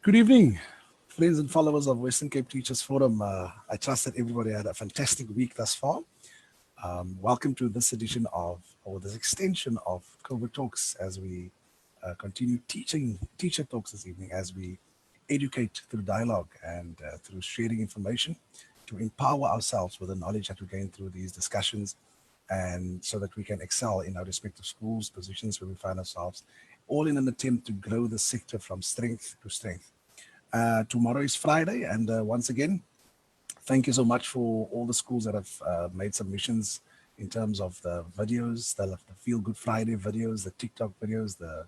Good evening, friends and followers of Western Cape Teachers Forum. I trust that everybody had a fantastic week thus far. Welcome to this edition or this extension of COVID Talks as we continue teaching teacher talks this evening as we educate through dialogue and through sharing information to empower ourselves with the knowledge that we gain through these discussions and so that we can excel in our respective schools, positions where we find ourselves, all in an attempt to grow the sector from strength to strength. Tomorrow is Friday, and once again, thank you so much for all the schools that have made submissions in terms of the videos, the Feel Good Friday videos, the TikTok videos, the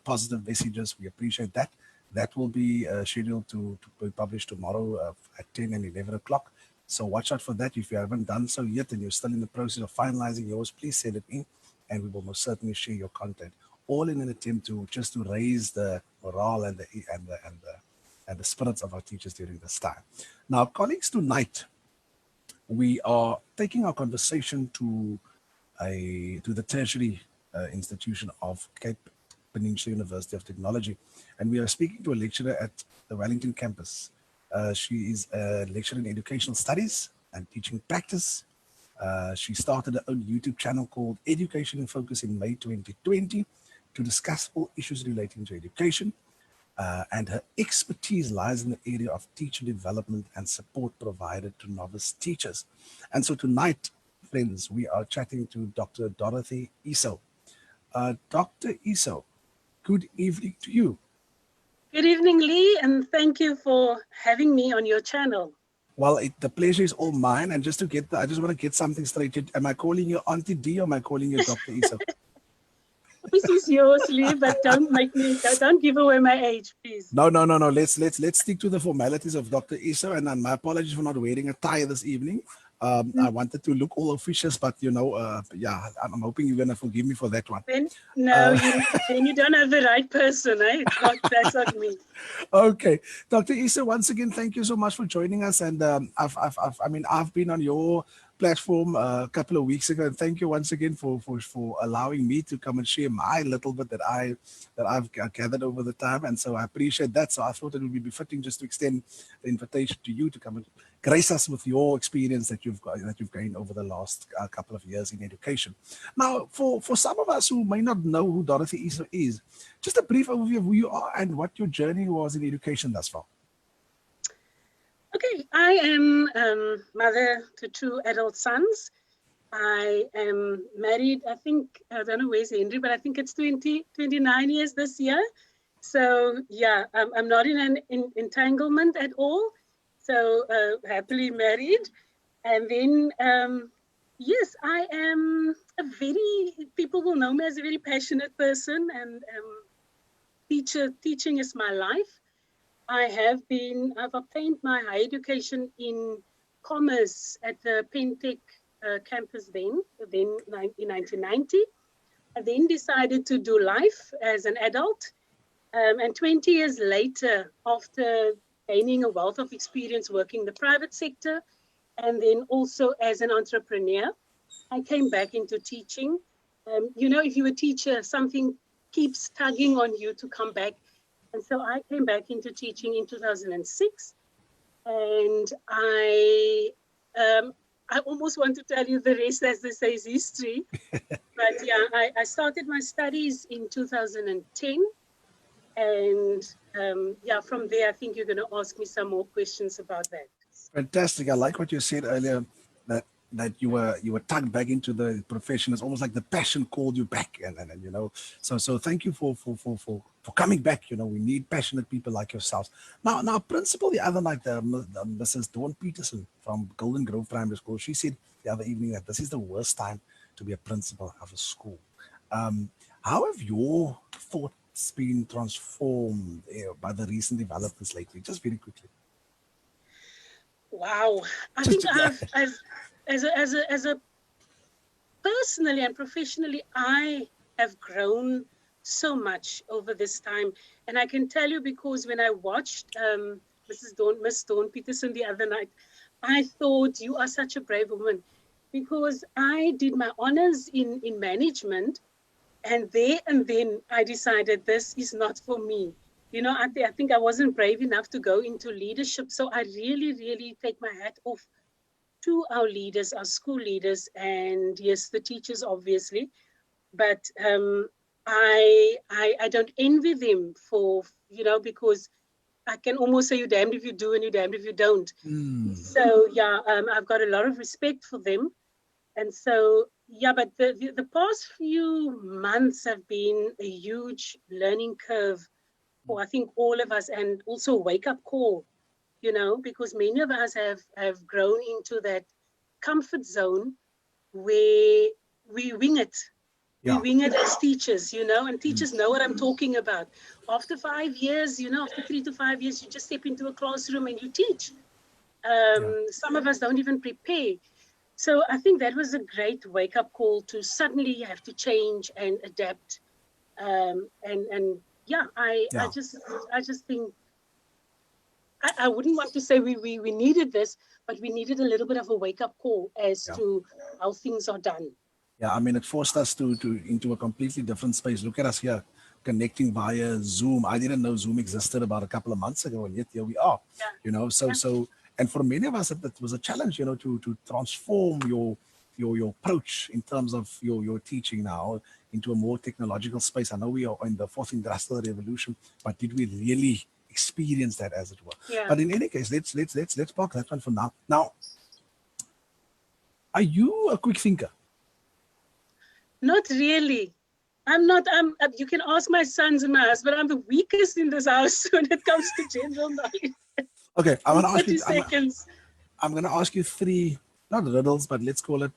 positive messages. We appreciate that. That will be scheduled to be published tomorrow at 10 and 11 o'clock. So watch out for that. If you haven't done so yet and you're still in the process of finalizing yours, please send it in, and we will most certainly share your content. All in an attempt to raise the morale and the spirits of our teachers during this time. Now, colleagues, tonight we are taking our conversation to the tertiary institution of Cape Peninsula University of Technology, and we are speaking to a lecturer at the Wellington campus. She is a lecturer in educational studies and teaching practice. She started her own YouTube channel called Education in Focus in May 2020 to discuss all issues relating to education. And her expertise lies in the area of teacher development and support provided to novice teachers. And so tonight, friends, we are chatting to Dr. Dorothy Iso. Dr. Iso, good evening to you. Good evening, Lee, and thank you for having me on your channel. Well, the pleasure is all mine. And just I just want to get something straight. Am I calling you Auntie D or am I calling you Dr. Iso? This is yours, Lee, but don't give away my age, please. No. Let's stick to the formalities of Dr. Iso. And my apologies for not wearing a tie this evening. I wanted to look all officious, but yeah, I'm hoping you're gonna forgive me for that one. Then you don't have the right person, eh? That's not me. Okay, Dr. Iso, once again, thank you so much for joining us. And I've been on your platform a couple of weeks ago, and thank you once again for allowing me to come and share my little bit that I've gathered over the time, and so I appreciate that. So I thought it would be befitting just to extend the invitation to you to come and grace us with your experience that you've gained over the last couple of years in education. Now, for some of us who may not know who Dorothy Iso is, just a brief overview of who you are and what your journey was in education thus far. Okay, I am mother to two adult sons. I am married, I don't know where's Henry, but I think it's 29 years this year. So yeah, I'm not in an entanglement at all. So happily married. And then, yes, I am people will know me as a very passionate person, and teaching is my life. I've obtained my higher education in commerce at the Pentec campus then in 1990. I then decided to do life as an adult. And 20 years later, after gaining a wealth of experience working in the private sector, and then also as an entrepreneur, I came back into teaching. If you're a teacher, something keeps tugging on you to come back. And so I came back into teaching in 2006. And I almost want to tell you the rest, as they say, is history. But yeah, I started my studies in 2010. And from there, I think you're going to ask me some more questions about that. Fantastic. I like what you said earlier, that you were tugged back into the profession. It's almost like the passion called you back, and so thank you for coming back. We need passionate people like yourselves. Now, principal the other night, Mrs. Dawn Peterson from Golden Grove Primary School, she said the other evening that this is the worst time to be a principal of a school. How have your thoughts been transformed by the recent developments lately? Just very quickly. Wow, I think I've as a personally and professionally, I have grown so much over this time, and I can tell you because when I watched Miss Dawn Peterson the other night, I thought, you are such a brave woman, because I did my honors in management, and then I decided this is not for me. I think I wasn't brave enough to go into leadership. So I really, really take my hat off to our leaders, our school leaders, and yes, the teachers, obviously. But I don't envy them for, because I can almost say you're damned if you do and you're damned if you don't. So yeah, I've got a lot of respect for them. And so, yeah, but the past few months have been a huge learning curve for, I think, all of us, and also a wake-up call, because many of us have grown into that comfort zone where we wing it. We Yeah. wing it as teachers, and teachers know what I'm talking about. After 5 years, after 3 to 5 years, you just step into a classroom and you teach. Yeah. Some of us don't even prepare. So I think that was a great wake-up call to suddenly have to change and adapt. And yeah, I Yeah. just think I wouldn't want to say we needed this, but we needed a little bit of a wake-up call as Yeah. to how things are done. Yeah, I mean, it forced us to into a completely different space. Look at us here, connecting via Zoom. I didn't know Zoom existed about a couple of months ago, and yet here we are. So Yeah. and for many of us, it was a challenge, to transform your approach in terms of your teaching now into a more technological space. I know we are in the fourth industrial revolution, but did we really experience that, as it were? Yeah. But in any case, let's park that one for now. Now, are you a quick thinker? Not really. I'm not. You can ask my sons and my husband. I'm the weakest in this house when it comes to general knowledge. Okay, I In want to ask you. 30 seconds. I'm going to ask you three, not riddles, but let's call it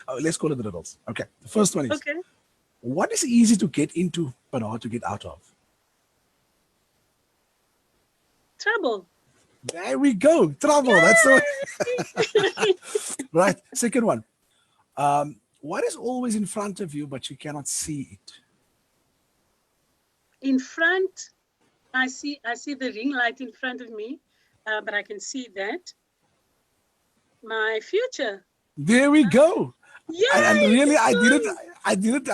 riddles. Okay. The first one is, Okay. what is easy to get into but hard to get out of? Trouble. There we go. Trouble. That's the Yay! right. Second one. What is always in front of you but you cannot see it? In front, I see the ring light in front of me, but I can see that. My future. There we go. And Yay! really, This one. I didn't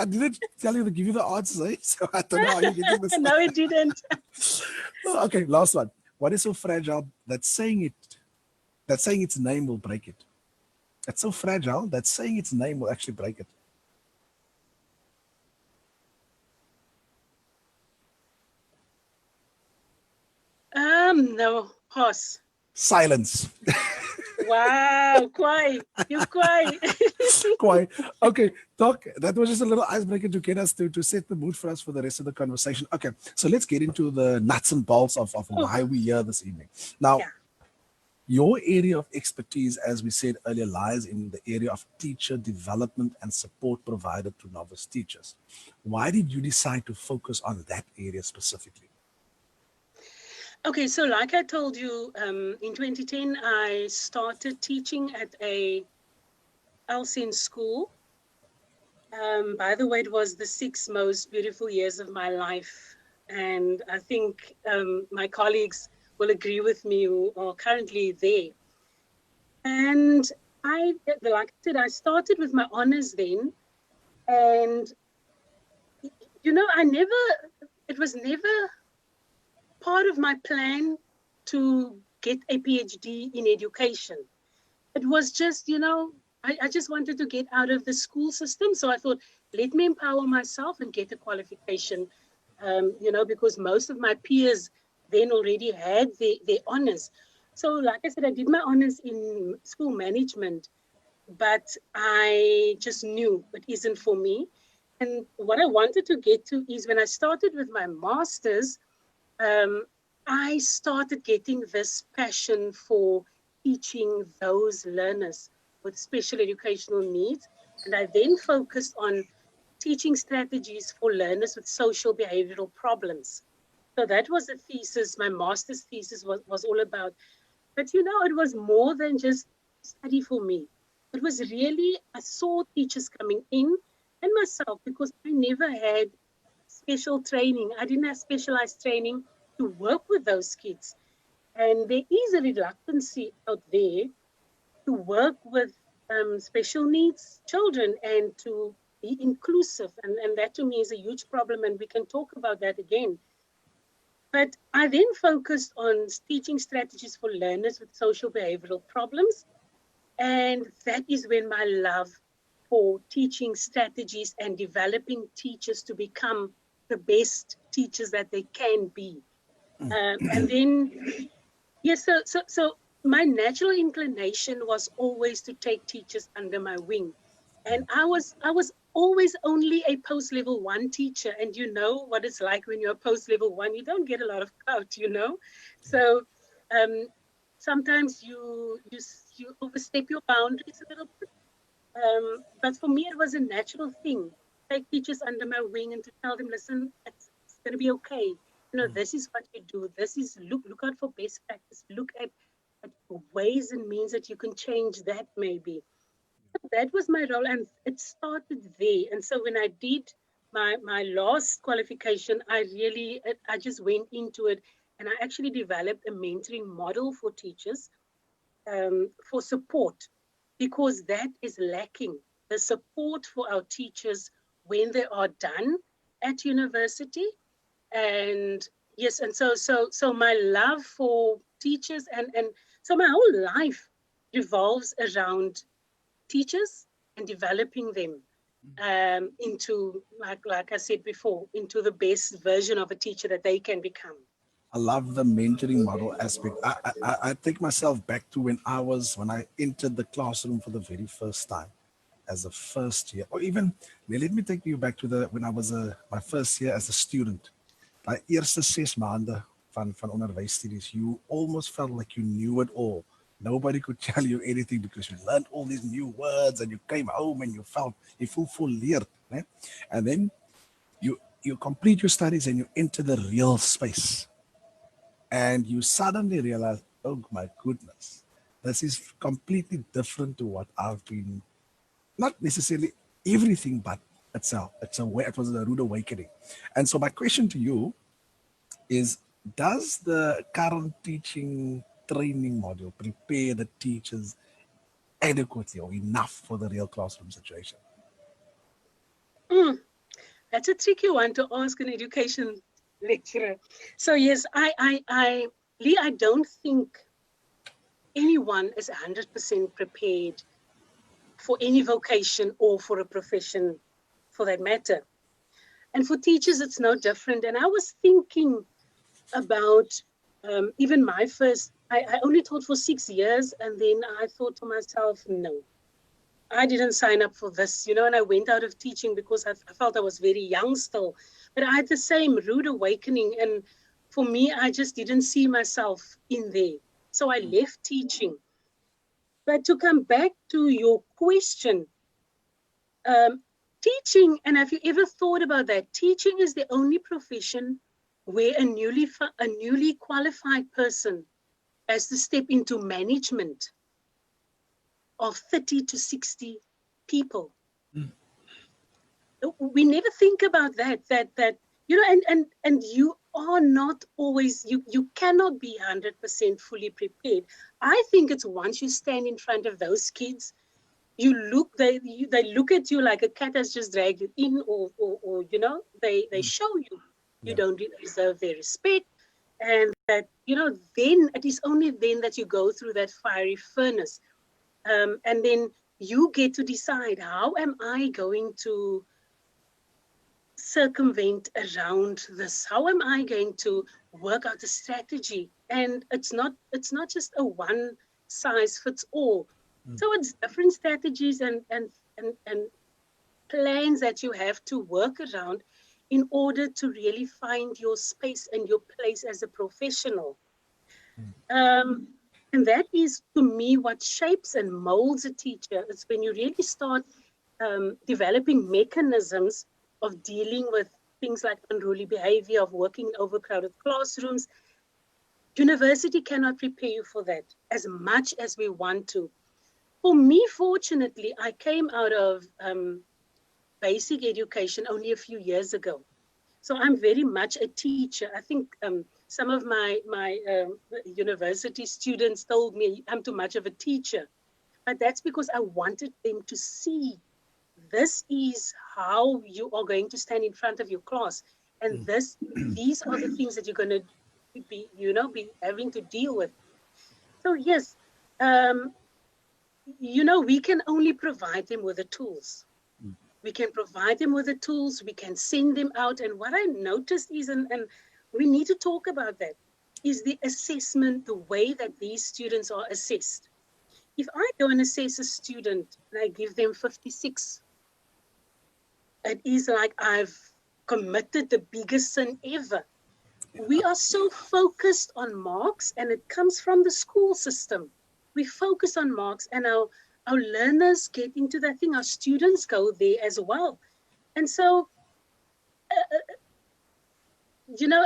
tell you to give you the answers, eh? So I don't know how you're getting this. No, it didn't. Okay, last one. What is so fragile that saying its name will break it? It's so fragile that saying its name will actually break it. No, pass. Silence. Wow, quite. You're quite. Quite. Okay, Doc, that was just a little icebreaker to get us to set the mood for us for the rest of the conversation. Okay, so let's get into the nuts and bolts of why we're here this evening. Now, Yeah. your area of expertise, as we said earlier, lies in the area of teacher development and support provided to novice teachers. Why did you decide to focus on that area specifically? Okay, so like I told you, in 2010, I started teaching at a Alcin school. By the way, it was the 6 most beautiful years of my life. And I think my colleagues will agree with me who are currently there. And like I said, I started with my honors then. And, it was never part of my plan to get a PhD in education. It was just, I just wanted to get out of the school system. So I thought, let me empower myself and get a qualification, because most of my peers then already had their honors. So like I said, I did my honors in school management, but I just knew it isn't for me. And what I wanted to get to is when I started with my master's, um, I started getting this passion for teaching those learners with special educational needs. And I then focused on teaching strategies for learners with social behavioral problems. So that was the thesis, my master's thesis was all about. But it was more than just study for me. It was really, I saw teachers coming in and myself, because I never had special training. I didn't have specialized training to work with those kids. And there is a reluctancy out there to work with special needs children and to be inclusive. And that to me is a huge problem. And we can talk about that again. But I then focused on teaching strategies for learners with social behavioral problems. And that is when my love for teaching strategies and developing teachers to become the best teachers that they can be. And then, yes, so my natural inclination was always to take teachers under my wing. And I was always only a post-level 1 teacher. And you know what it's like when you're post-level 1, you don't get a lot of clout, you know? So um, sometimes you overstep your boundaries a little bit. But for me, it was a natural thing. Take teachers under my wing and to tell them, listen, it's going to be okay. You know, this is what you do. This is look out for best practice. Look at ways and means that you can change that maybe. That was my role, and it started there. And so when I did my last qualification, I just went into it, and I actually developed a mentoring model for teachers for support, because that is lacking, the support for our teachers when they are done at university. And yes, and so my love for teachers, and so my whole life revolves around teachers and developing them into, like I said before, into the best version of a teacher that they can become. I love the mentoring model aspect. I take myself back to when I entered the classroom for the very first time as a first year, or even let me take you back to the when I was my first year as a student. My eerste 6 maanden van onderwijsstudies, you almost felt like you knew it all. Nobody could tell you anything because you learned all these new words and you came home and you feel volleerd. Né? And then you complete your studies and you enter the real space and you suddenly realize, oh my goodness, this is completely different to what I've been, not necessarily everything, but it was a rude awakening. And so my question to you is, does the current teaching training module prepare the teachers adequately or enough for the real classroom situation? Mm, that's a tricky one to ask an education lecturer. So yes, Lee, I don't think anyone is 100% prepared for any vocation or for a profession for that matter. And for teachers, it's no different. And I was thinking about even my first, I only taught for 6 years. And then I thought to myself, no, I didn't sign up for this, you know, and I went out of teaching because I felt I was very young still. But I had the same rude awakening. And for me, I just didn't see myself in there. So I left teaching. But to come back to your question, um, teaching, and have you ever thought about that? Teaching is the only profession where a newly qualified person has to step into management of 30 to 60 people. We never think about that you know, and you are not always, you cannot be 100% fully prepared. I think it's once you stand in front of those kids, they look at you like a cat has just dragged you in, or you know, they show you Yeah. don't deserve their respect. And that, you know, then it is only then that you go through that fiery furnace. And then you get to decide, how am I going to circumvent around this? How am I going to work out a strategy? And it's not just a one size fits all. So it's different strategies and plans that you have to work around in order to really find your space and your place as a professional. Um, and that is, to me, what shapes and molds a teacher. It's when you really start developing mechanisms of dealing with things like unruly behavior, of working in overcrowded classrooms. University cannot prepare you for that as much as we want to. For me, fortunately, I came out of basic education only a few years ago. So I'm very much a teacher. I think some of my university students told me I'm too much of a teacher, but that's because I wanted them to see, this is how you are going to stand in front of your class, and these are the things that you're going to be having to deal with. So yes, um, we can only provide them with the tools. We can provide them with the tools. We can send them out. And what I noticed is, and we need to talk about that, is the assessment, the way that these students are assessed. If I go and assess a student and I give them 56, it is like I've committed the biggest sin ever. We are so focused on marks, and it comes from the school system. We focus on marks, and our learners get into that thing. Our students go there as well. And so, you know,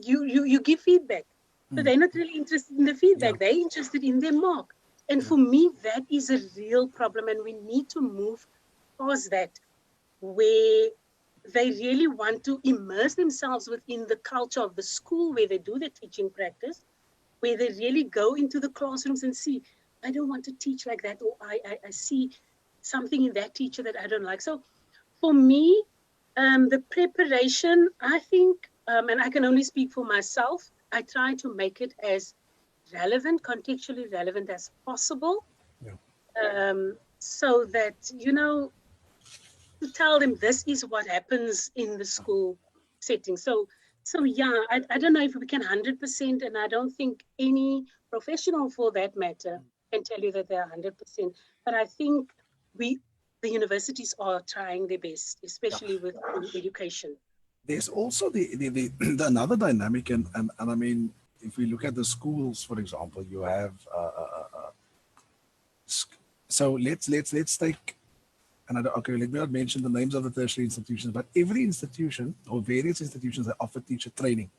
you give feedback, but they're not really interested in the feedback. Yeah. They're interested in their mark. And for me, that is a real problem. And we need to move past that, where they really want to immerse themselves within the culture of the school where they do the teaching practice, where they really go into the classrooms and see, I don't want to teach like that, or I see something in that teacher that I don't like. So for me, the preparation, I think, and I can only speak for myself, I try to make it as relevant, contextually relevant as possible, so that, to tell them this is what happens in the school setting. So yeah, I don't know if we can 100%, and I don't think any professional for that matter can tell you that they're 100%. But I think the universities are trying their best, especially with education. There's also the another dynamic, and I mean, if we look at the schools, for example, you have so let's take another. Okay, let me not mention the names of the tertiary institutions, but every institution or various institutions that offer teacher training,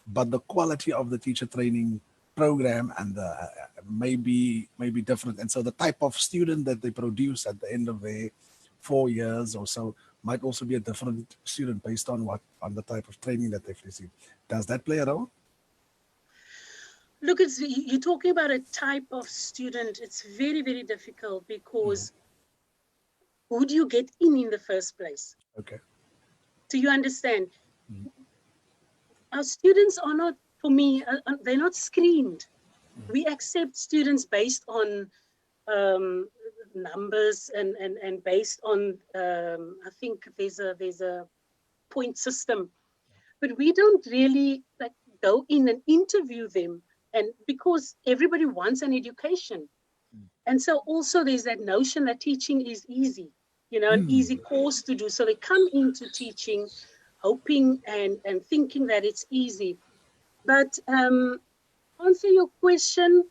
but the quality of the teacher training program and the may be different, and so the type of student that they produce at the end of their 4 years or so might also be a different student based on the type of training that they've received. Does that play a role? Look, you're talking about a type of student. It's very, very difficult because who do you get in the first place? Okay. Do you understand? Our students are not, for me, they're not screened. We accept students based on numbers and based on, I think there's a point system, but we don't really go in and interview them, and because everybody wants an education. And so also there's that notion that teaching is easy, an easy course to do. So they come into teaching hoping and thinking that it's easy. But answer your question,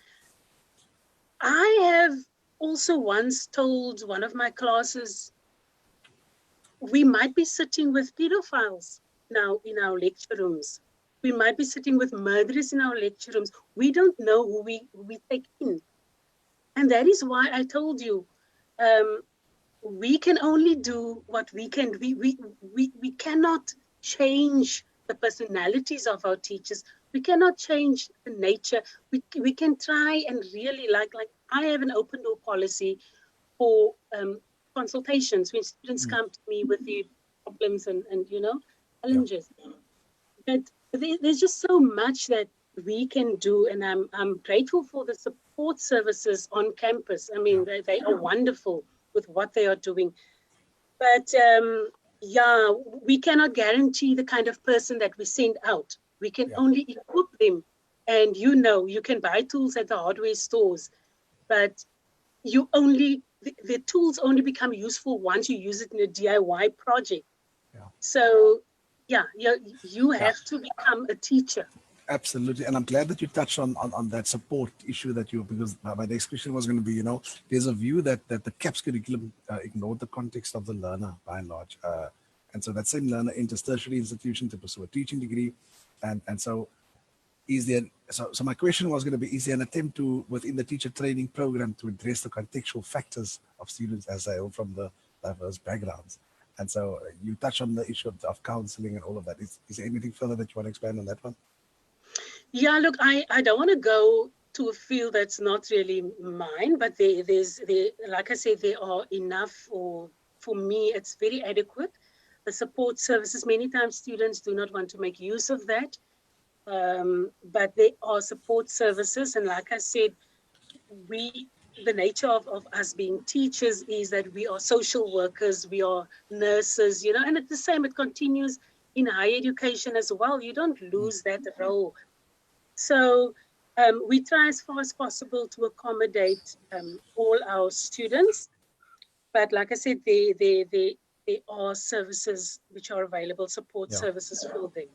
I have also once told one of my classes, we might be sitting with pedophiles now in our lecture rooms. We might be sitting with murderers in our lecture rooms. We don't know who we take in. And that is why I told you, we can only do what we can. We cannot change the personalities of our teachers. We cannot change the nature. We can try and really, like I have an open door policy for consultations when students come to me with their problems and challenges. But there's just so much that we can do, and I'm grateful for the support services on campus. I mean, they are wonderful with what they are doing. But we cannot guarantee the kind of person that we send out. We can only equip them. And you can buy tools at the hardware stores, but the tools only become useful once you use it in a DIY project. So you have to become a teacher. Absolutely, and I'm glad that you touched on that support issue because my next question was going to be, there's a view that the CAPS curriculum ignored the context of the learner by and large, and so that same learner enters tertiary institution to pursue a teaching degree, and so is there? So my question was going to be: is there an attempt within the teacher training program to address the contextual factors of students as they are from the diverse backgrounds? And so you touch on the issue of counseling and all of that. Is there anything further that you want to expand on that one? Yeah, look, I don't want to go to a field that's not really mine, but there's like I said, there are enough, or for me, it's very adequate. The support services, many times students do not want to make use of that. But there are support services. And like I said, the nature of us being teachers is that we are social workers, we are nurses, and it's the same, it continues in higher education as well. You don't lose that role. So we try as far as possible to accommodate all our students. But like I said, there are services which are available, support Yeah. services for them.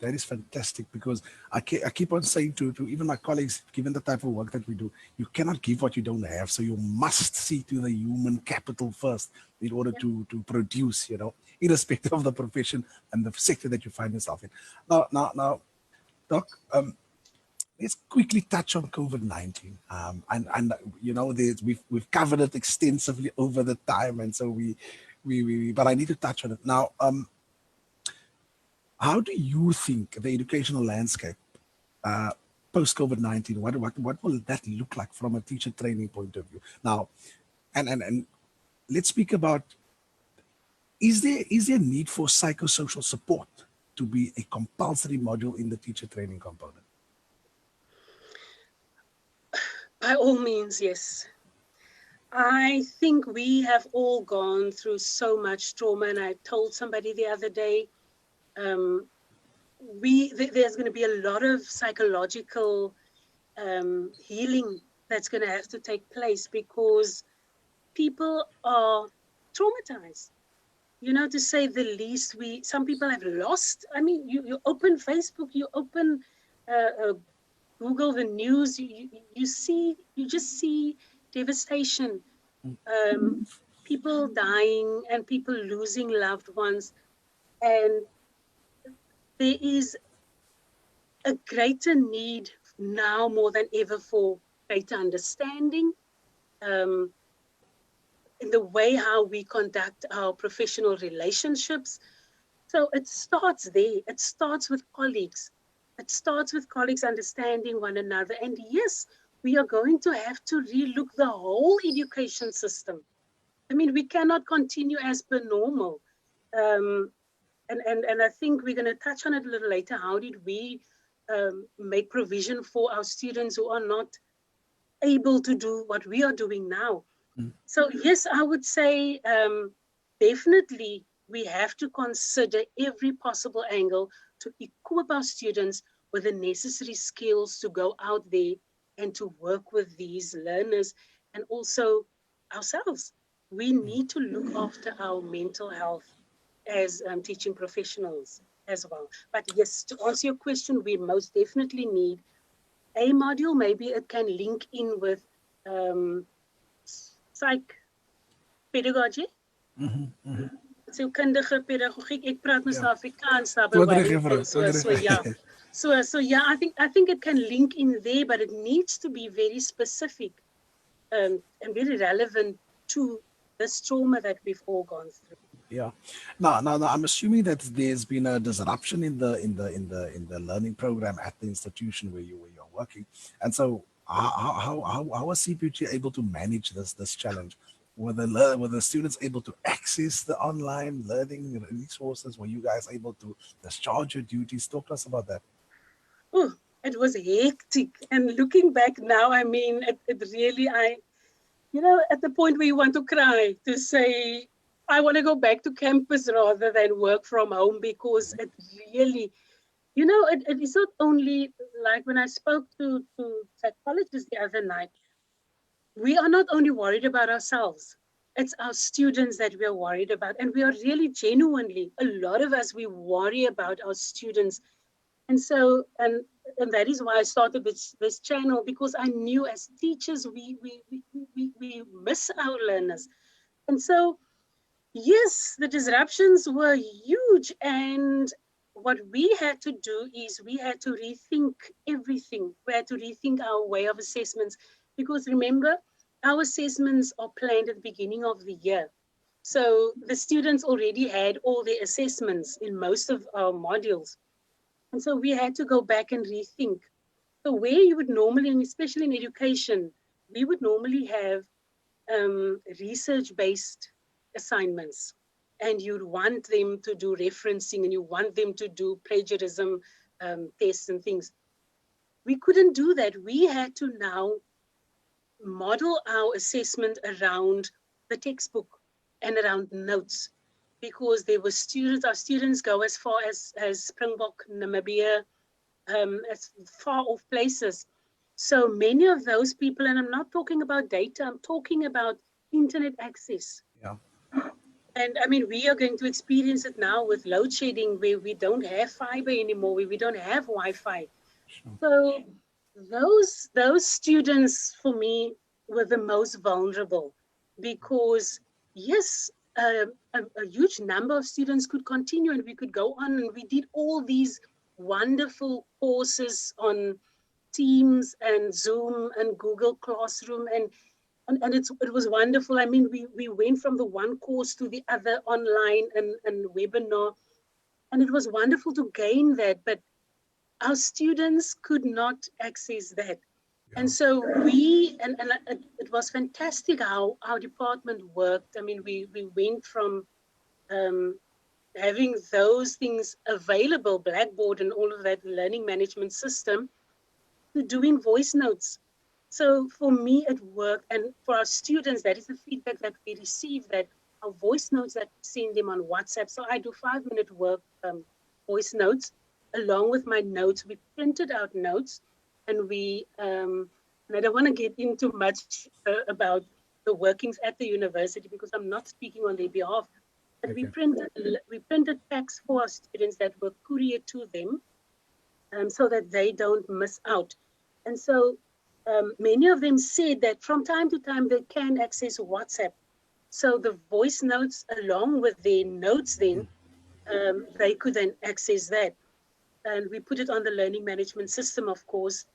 That is fantastic because I keep on saying to even my colleagues, given the type of work that we do, you cannot give what you don't have. So you must see to the human capital first in order to produce, irrespective of the profession and the sector that you find yourself in. Now, Doc, let's quickly touch on COVID-19. And we've covered it extensively over the time, and so but I need to touch on it now. How do you think the educational landscape post COVID-19? What will that look like from a teacher training point of view? Now, and let's speak about, is there need for psychosocial support to be a compulsory module in the teacher training component? By all means, yes. I think we have all gone through so much trauma, and I told somebody the other day, there's going to be a lot of psychological healing that's going to have to take place because people are traumatized. To say the least. Some people have lost. I mean, you open Facebook, you open Google the news, you just see devastation, people dying and people losing loved ones. And there is a greater need now more than ever for greater understanding in the way how we conduct our professional relationships. So it starts there. It starts with colleagues. It starts with colleagues understanding one another. And yes, we are going to have to relook the whole education system. I mean, we cannot continue as per normal. Um, and I think we're going to touch on it a little later. How did we make provision for our students who are not able to do what we are doing now? So yes, I would say definitely we have to consider every possible angle to equip our students with the necessary skills to go out there and to work with these learners and also ourselves. We need to look after our mental health as teaching professionals as well. But yes, to answer your question, we most definitely need a module. Maybe it can link in with psych pedagogy. Sielkundige pedagogiek. Ek praat mos Afrikaans daar by Wellington. So yeah, I think it can link in there, but it needs to be very specific and very relevant to this trauma that we've all gone through. Yeah. Now, I'm assuming that there's been a disruption in the learning program at the institution where you're working, and so how was CPG able to manage this challenge? Were the students able to access the online learning resources? Were you guys able to discharge your duties? Talk to us about that. Oh, it was hectic, and looking back now, I mean, it really, at the point where you want to cry, to say, I want to go back to campus rather than work from home, because it really, it is not only like when I spoke to psychologists the other night, we are not only worried about ourselves, it's our students that we are worried about. And we are really genuinely, a lot of us, we worry about our students. And so, and that is why I started this channel, because I knew as teachers, we miss our learners. And so, yes, the disruptions were huge. And what we had to do is we had to rethink everything. We had to rethink our way of assessments, because remember, our assessments are planned at the beginning of the year. So the students already had all their assessments in most of our modules. And so we had to go back and rethink. So where you would normally, and especially in education, we would normally have research-based assignments. And you'd want them to do referencing, and you want them to do plagiarism tests and things. We couldn't do that. We had to now model our assessment around the textbook and around notes, because there were students, our students go as far as Springbok, Namibia, as far off places. So many of those people, and I'm not talking about data, I'm talking about internet access. Yeah. And I mean, we are going to experience it now with load shedding, where we don't have fiber anymore, where we don't have Wi-Fi. Sure. So those students, for me, were the most vulnerable, because yes, a huge number of students could continue, and we could go on, and we did all these wonderful courses on Teams and Zoom and Google Classroom, and it was wonderful. I mean, we went from the one course to the other, online and webinar, and it was wonderful to gain that. But our students could not access that. Yeah. And so it was fantastic how our department worked. I mean, we went from having those things available, Blackboard and all of that learning management system, to doing voice notes. So for me, it worked. And for our students, that is the feedback that we receive, that our voice notes that we send them on WhatsApp. So I do 5-minute work voice notes along with my notes. We printed out notes, and and I don't want to get into much about the workings at the university, because I'm not speaking on their behalf. But Okay. we printed packs for our students that were couriered to them, so that they don't miss out. And so many of them said that from time to time they can access WhatsApp. So the voice notes along with their notes then, they could then access that. And we put it on the learning management system, of course.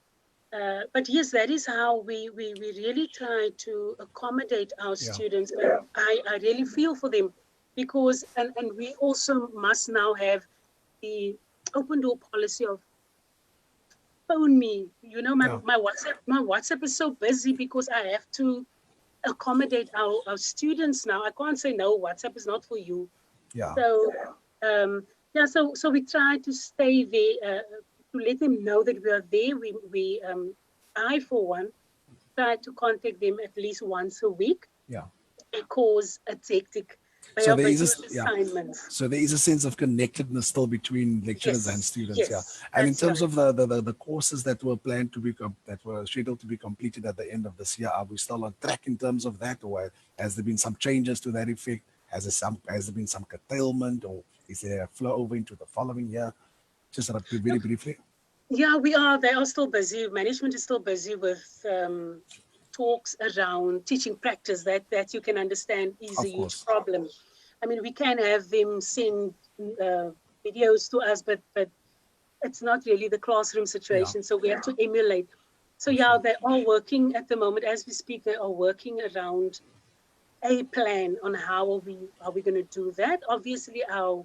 But yes, that is how we really try to accommodate our Yeah. students. And I really feel for them, because, and we also must now have the open door policy of phone me. You know, Yeah. my WhatsApp is so busy, because I have to accommodate our students now. I can't say no, WhatsApp is not for you. Yeah. So yeah, so we try to stay there, to let them know that we are there. I for one try to contact them at least once a week, Yeah. because it's hectic. They So are there is busy a with yeah. assignments. So there is a sense of connectedness still between lecturers and students. Yeah. Yes, And in that's terms right. of the courses that were planned to be that were scheduled to be completed at the end of this year, are we still on track in terms of that, or has there been some changes to that effect? Has there been some curtailment, or is there a flow over into the following year? Just very briefly. Yeah, we are. They are still busy. Management is still busy with talks around teaching practice. That you can understand is a Of huge course. problem. I mean, we can have them send videos to us, but it's not really the classroom Yeah, situation. So we have to emulate. So for yeah, sure. they are working at the moment as we speak. They are working around a plan on how are we going to do that. Obviously, our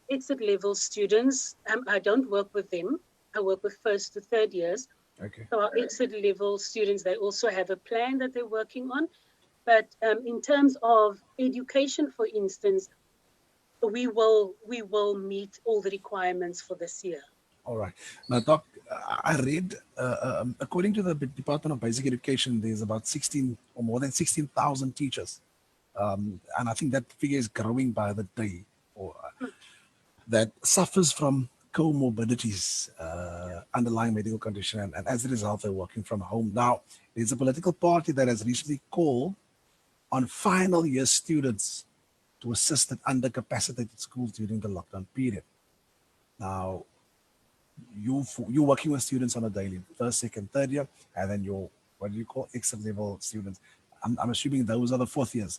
exit level students, I don't work with them. I work with first to third years. Okay. So our exit level students, they also have a plan that they're working on. But in terms of education, for instance, we will meet all the requirements for this year. All right. Now, Doc, I read, according to the Department of Basic Education, there's about 16 or more than 16,000 teachers. And I think that figure is growing by the day, or that suffers from comorbidities, underlying medical condition, and as a result, they're working from home. Now, there's a political party that has recently called on final year students to assist at undercapacitated schools during the lockdown period. Now, you working with students on a daily, first, second, third year, and then your what do you call exit level students. I'm assuming those are the fourth years.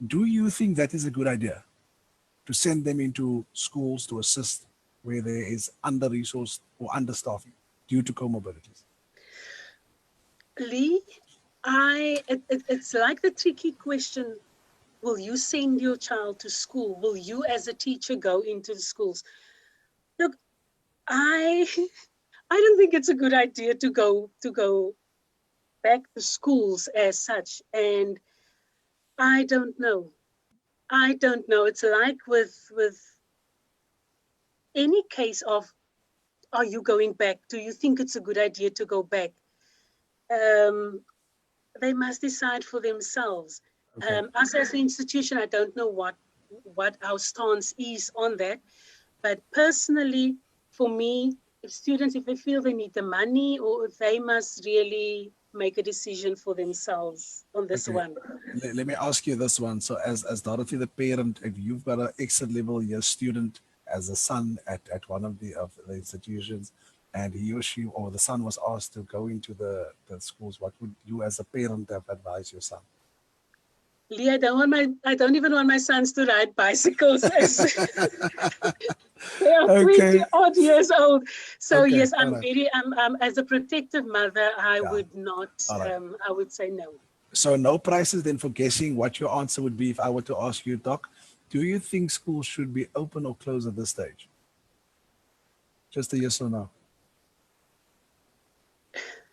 Do you think that is a good idea to send them into schools to assist where there is under resourced or understaffing due to comorbidities? Lee, it's like the tricky question. Will you send your child to school? Will you as a teacher go into the schools? Look, I I don't think it's a good idea to go back to schools as such. And I don't know. I don't know. It's like with any case of are you going back? Do you think it's a good idea to go back? They must decide for themselves. Okay. Us as an institution, I don't know what our stance is on that. But personally, for me, if students, if they feel they need the money, or if they must really make a decision for themselves on this Okay. one. Let me ask you this one. So, as Dorothy, the parent, if you've got an exit level year student as a son at one of the institutions, and he or she or the son was asked to go into the schools, what would you as a parent have advised your son? Lee, I don't even want my sons to ride bicycles. They are 20 Okay. odd years old. So Okay. yes, All right. I'm as a protective mother, I Yeah. would not, All right. I would say no. So no prices then for guessing what your answer would be if I were to ask you, Doc. Do you think schools should be open or closed at this stage? Just a yes or no.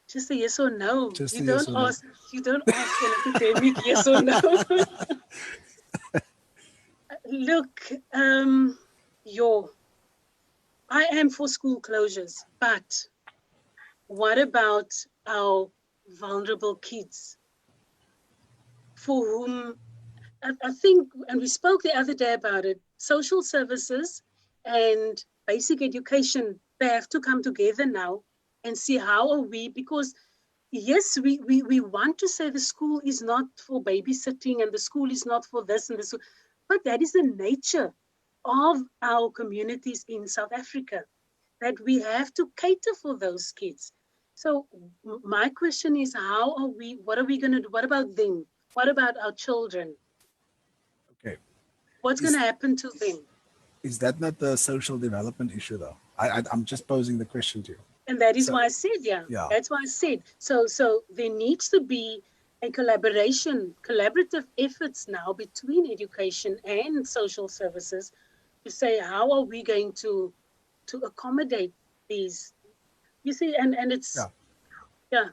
Just a yes or no. Just a yes or no. You don't ask an academic yes or no. Look, I am for school closures, but what about our vulnerable kids for whom I think, and we spoke the other day about it, social services and basic education, they have to come together now and see how are we, because yes, we want to say the school is not for babysitting and the school is not for this and this, but that is the nature of our communities in South Africa, that we have to cater for those kids. So my question is, what are we going to do? What about them? What about our children? Okay. What's going to Is happen to them? is that not the social development issue though? I'm just posing the question to you. And that is So why I said, yeah, yeah. that's why I said. So there needs to be a collaborative efforts now between education and social services to say, how are we going to accommodate these? You see, and Yeah. it's, yeah,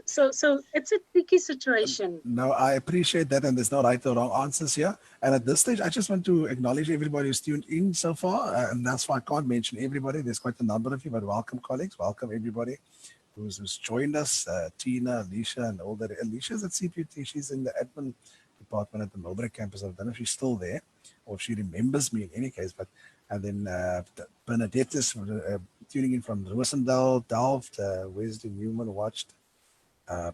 so it's a tricky situation. No, I appreciate that, and there's no right or wrong answers here. And at this stage, I just want to acknowledge everybody who's tuned in so far, and that's why I can't mention everybody. There's quite a number of you, but welcome, colleagues. Welcome everybody who's joined us. Tina, Alicia, and all that. Alicia's at CPT. She's in the admin department at the Mowbray campus. I don't know if she's still there or if she remembers me in any case. But and then Bernadette is tuning in from Rosendal, Delft. Wesley Newman watched.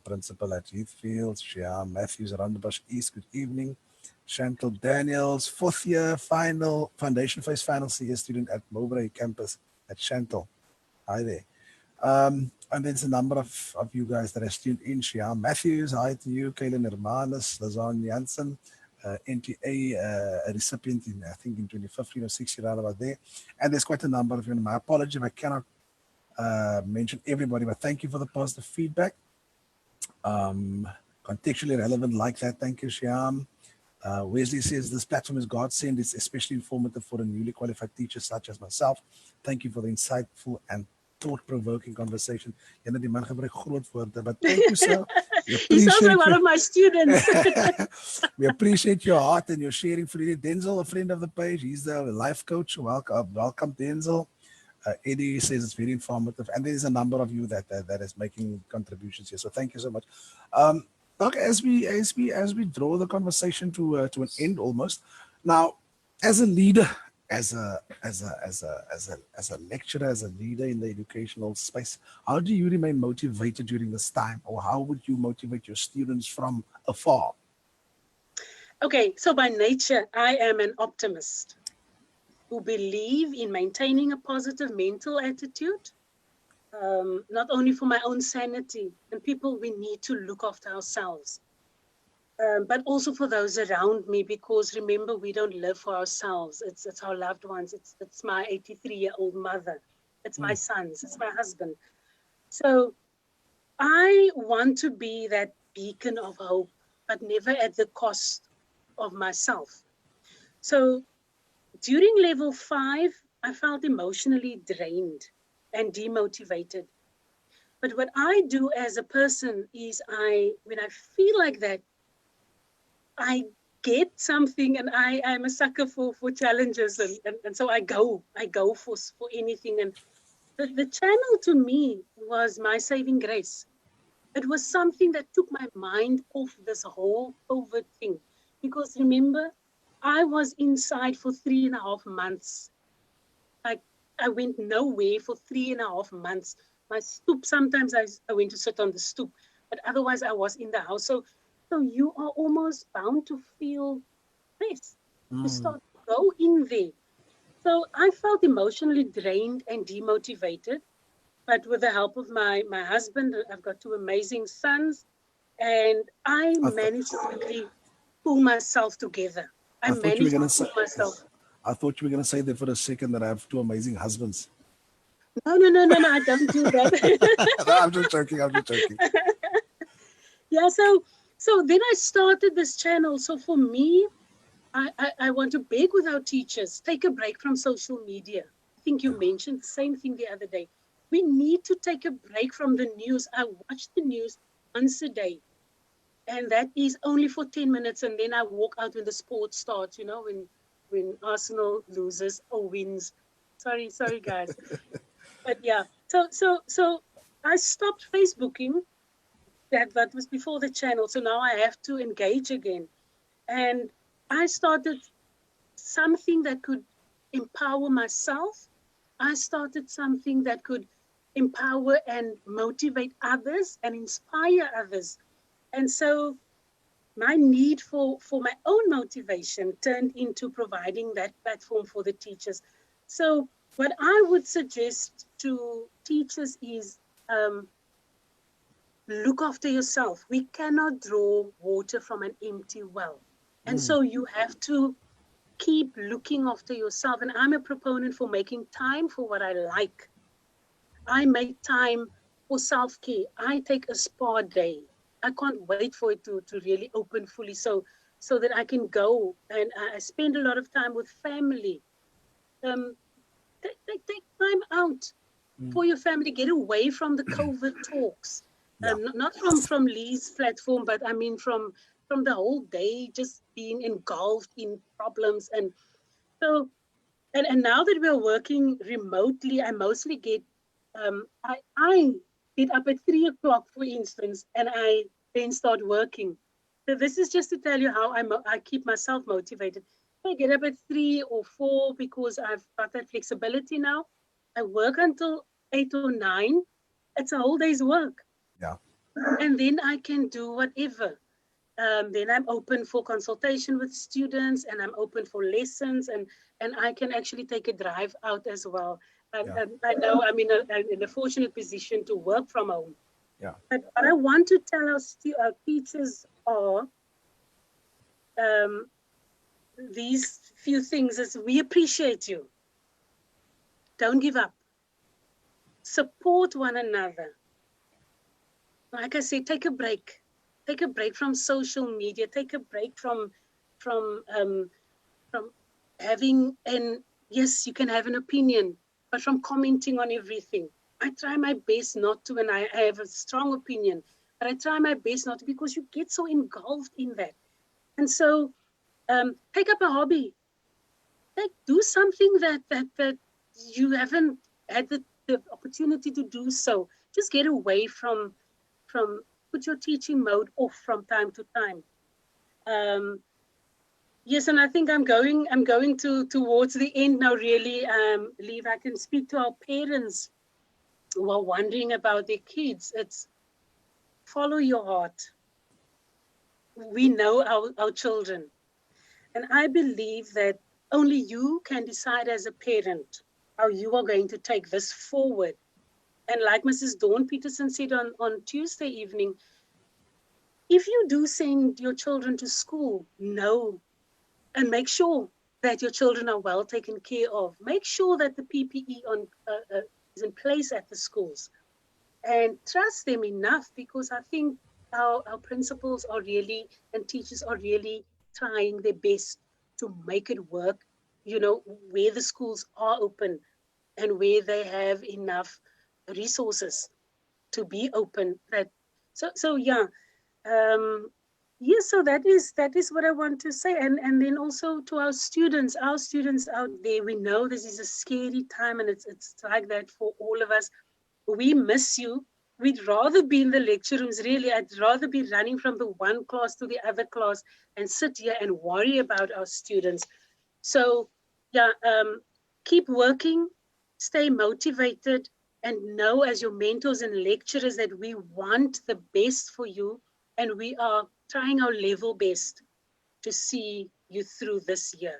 Principal at Heathfield, Shia Matthews, Randbush East, good evening. Chantal Daniels, fourth year final, foundation phase final CS student at Mowbray campus at Chantal. Hi there. And there's a number of you guys that are tuned in. Shia Matthews, hi to you. Kaylin Hermanus, Lazan Janssen, NTA, a recipient in, I think, in 2015 or 16, around about there. And there's quite a number of you. My apology if I cannot mention everybody, but thank you for the positive feedback. Contextually relevant like that. Thank you, Shyam. Wesley says this platform is godsend. It's especially informative for a newly qualified teacher such as myself. Thank you for the insightful and thought-provoking conversation. But thank you, sir. We He sounds like appreciate one you. of my students. We appreciate your heart and your sharing freely. Denzel, a friend of the page, he's the life coach. Welcome, Denzel. Eddie says it's very informative, and there's a number of you that is making contributions here. So thank you so much. Okay, as we draw the conversation to an end almost. Now, as a leader, as a lecturer, as a leader in the educational space, how do you remain motivated during this time, or how would you motivate your students from afar? Okay, so by nature, I am an optimist who believe in maintaining a positive mental attitude, not only for my own sanity, and people, we need to look after ourselves, but also for those around me, because remember, we don't live for ourselves. It's our loved ones. It's my 83-year-old mother. It's my sons. It's my husband. So I want to be that beacon of hope, but never at the cost of myself. So during level 5, I felt emotionally drained and demotivated. But what I do as a person is when I feel like that, I get something, and I'm a sucker for challenges. And so I go for anything. And The channel to me was my saving grace. It was something that took my mind off this whole COVID thing. Because remember, I was inside for 3.5 months. I, I went nowhere for 3.5 months. My stoop, sometimes I went to sit on the stoop, but otherwise I was in the house. So you are almost bound to feel stress. You start to go in there. So I felt emotionally drained and demotivated. But with the help of my husband, I've got two amazing sons, and I I, th- managed to quickly pull myself together. I I thought you were managed to gonna say. pull myself. I thought you were gonna say that for a second that I have two amazing husbands. No, I don't do that. No, I'm just joking. I'm just joking. Yeah, so then I started this channel. So for me, I want to beg with our teachers, take a break from social media. I think you mentioned the same thing the other day. We need to take a break from the news. I watch the news once a day, and that is only for 10 minutes, and then I walk out when the sport starts, when Arsenal loses or wins. Sorry guys. But yeah, so I stopped Facebooking. That was before the channel. So now I have to engage again. And I started something that could empower myself. I started something that could empower and motivate others and inspire others. And so my need for my own motivation turned into providing that platform for the teachers. So what I would suggest to teachers is look after yourself. We cannot draw water from an empty well. And so you have to keep looking after yourself. And I'm a proponent for making time for what I like. I make time for self-care. I take a spa day. I can't wait for it to really open fully so that I can go and I spend a lot of time with family. Um, take time out for your family. Get away from the COVID talks. Yeah. Not from Lee's platform, but I mean from the whole day just being engulfed in problems. And so and now that we're working remotely, I mostly get I get up at 3 o'clock, for instance, and I then start working. So this is just to tell you how I keep myself motivated. I get up at 3 or 4 because I've got that flexibility now. I work until 8 or 9. It's a whole day's work, Yeah. and then I can do whatever. Then I'm open for consultation with students, and I'm open for lessons, and I can actually take a drive out as well. Yeah. I know I'm in a fortunate position to work from home. Yeah. But what I want to tell our teachers are um, these few things is we appreciate you. Don't give up. Support one another. Like I said, take a break. Take a break from social media. Take a break from from having an yes, you can have an opinion, but from commenting on everything. I try my best not to, and I have a strong opinion, but I try my best not to because you get so engulfed in that. And so take up a hobby. Do something that you haven't had the opportunity to do so. Just get away from put your teaching mode off from time to time. Um, Yes, and I think I'm going towards the end now, really. Lee, if I can speak to our parents who are wondering about their kids, it's follow your heart. We know our children. And I believe that only you can decide as a parent how you are going to take this forward. And like Mrs. Dawn Peterson said on Tuesday evening, if you do send your children to school, know and make sure that your children are well taken care of. Make sure that the PPE is in place at the schools, and trust them enough, because I think our principals are really and teachers are really trying their best to make it work, where the schools are open and where they have enough resources to be open. So yeah. Um, Yes, so that is what I want to say, and then also to our students out there. We know this is a scary time, and it's like that for all of us. We miss you. We'd rather be in the lecture rooms. Really, I'd rather be running from the one class to the other class and sit here and worry about our students. So yeah, keep working, stay motivated, and know as your mentors and lecturers that we want the best for you, and we are trying our level best to see you through this year.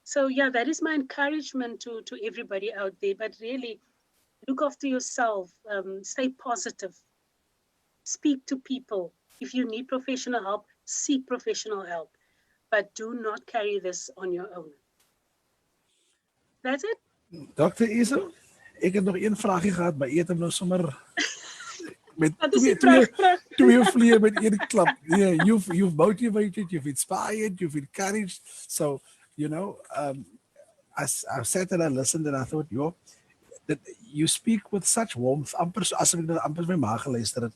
So yeah, that is my encouragement to everybody out there. But really, look after yourself, stay positive, speak to people. If you need professional help, seek professional help, but do not carry this on your own. That's it. Dr. Isel, ik heb nog één vraagje gehad, maar je hebt hem nou sommer met Dat is die vraag. twee vliegen met één klap. Yeah, you've motivated, you've inspired, you've encouraged. So, I sat and I listened and I thought, yo, that you speak with such warmth. Amper as ek nou amper my ma geluister het,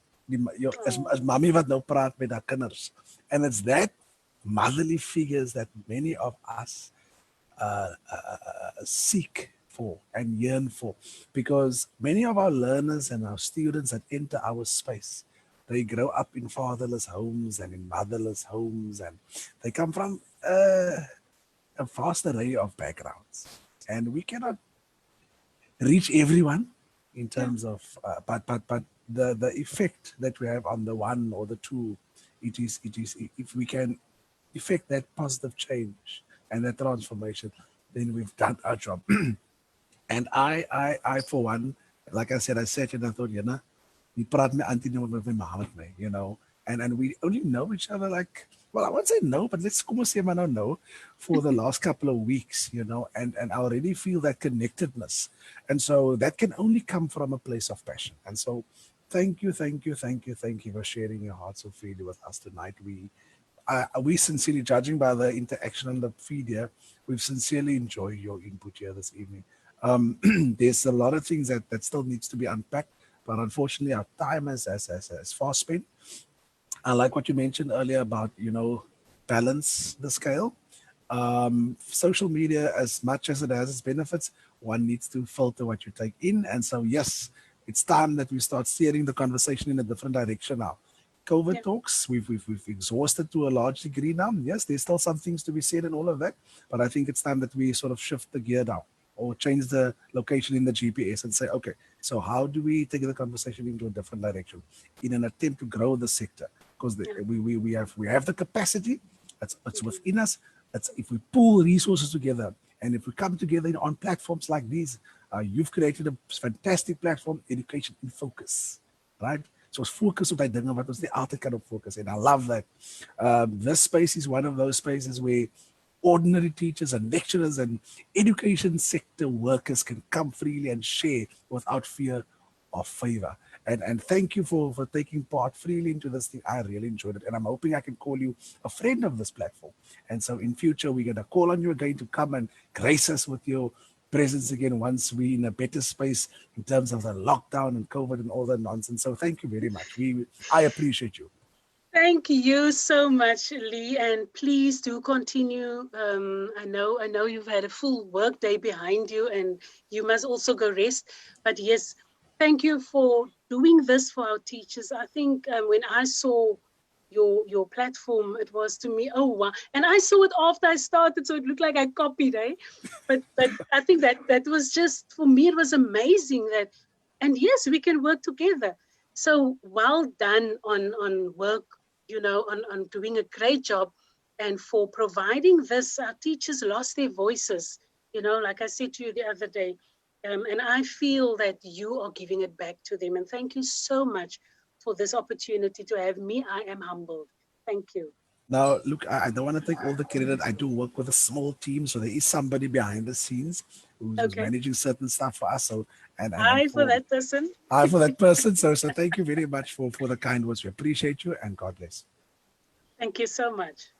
as mommy wat nou praat met haar kinders. And it's that motherly figures that many of us seek for and yearn for, because many of our learners and our students that enter our space, they grow up in fatherless homes and in motherless homes, and they come from a vast array of backgrounds, and we cannot reach everyone in terms of but the effect that we have on the one or the two, it is if we can effect that positive change and that transformation, then we've done our job. And I for one, like I said, I sat and I thought, we praat me auntie nou met my ma met my, and we only know each other like, well, I won't say no, but let's come say I don't know, for the last couple of weeks, and I already feel that connectedness. And so that can only come from a place of passion. And so thank you for sharing your heart so freely with us tonight. We sincerely, judging by the interaction on the feed here, we've sincerely enjoyed your input here this evening. There's a lot of things that still needs to be unpacked, but unfortunately our time is fast spent. I like what you mentioned earlier about, balance the scale. Social media, as much as it has its benefits, one needs to filter what you take in. And so, yes, it's time that we start steering the conversation in a different direction now. COVID talks, we've exhausted to a large degree now. Yes, there's still some things to be said and all of that, but I think it's time that we sort of shift the gear down or change the location in the GPS and say, okay, so how do we take the conversation into a different direction in an attempt to grow the sector? Because we have the capacity. It's within us. It's if we pull resources together and if we come together on platforms like these, you've created a fantastic platform, Education in Focus, right? So it's focus op die dinge wat ons nie altyd kan op focus. And I love that. This space is one of those spaces where ordinary teachers and lecturers and education sector workers can come freely and share without fear or favor. And thank you for taking part freely into this thing. I really enjoyed it. And I'm hoping I can call you a friend of this platform. And so in future, we're going to call on you again to come and grace us with your presence again once we're in a better space in terms of the lockdown and COVID and all that nonsense. So thank you very much. I appreciate you. Thank you so much, Lee, and please do continue. I know you've had a full work day behind you, and you must also go rest. But yes, thank you for doing this for our teachers. I think when I saw your platform, it was to me, oh wow! And I saw it after I started, so it looked like I copied, eh? But I think that was just, for me, it was amazing that, and yes, we can work together. So well done on work, on doing a great job, and for providing this. Our teachers lost their voices, like I said to you the other day, and I feel that you are giving it back to them. And thank you so much for this opportunity to have me. I am humbled. Thank you. Now, look, I don't want to take all the credit. I do work with a small team, so there is somebody behind the scenes who's managing certain stuff for us. So, and for that person. I for that person. So thank you very much for the kind words. We appreciate you, and God bless. Thank you so much.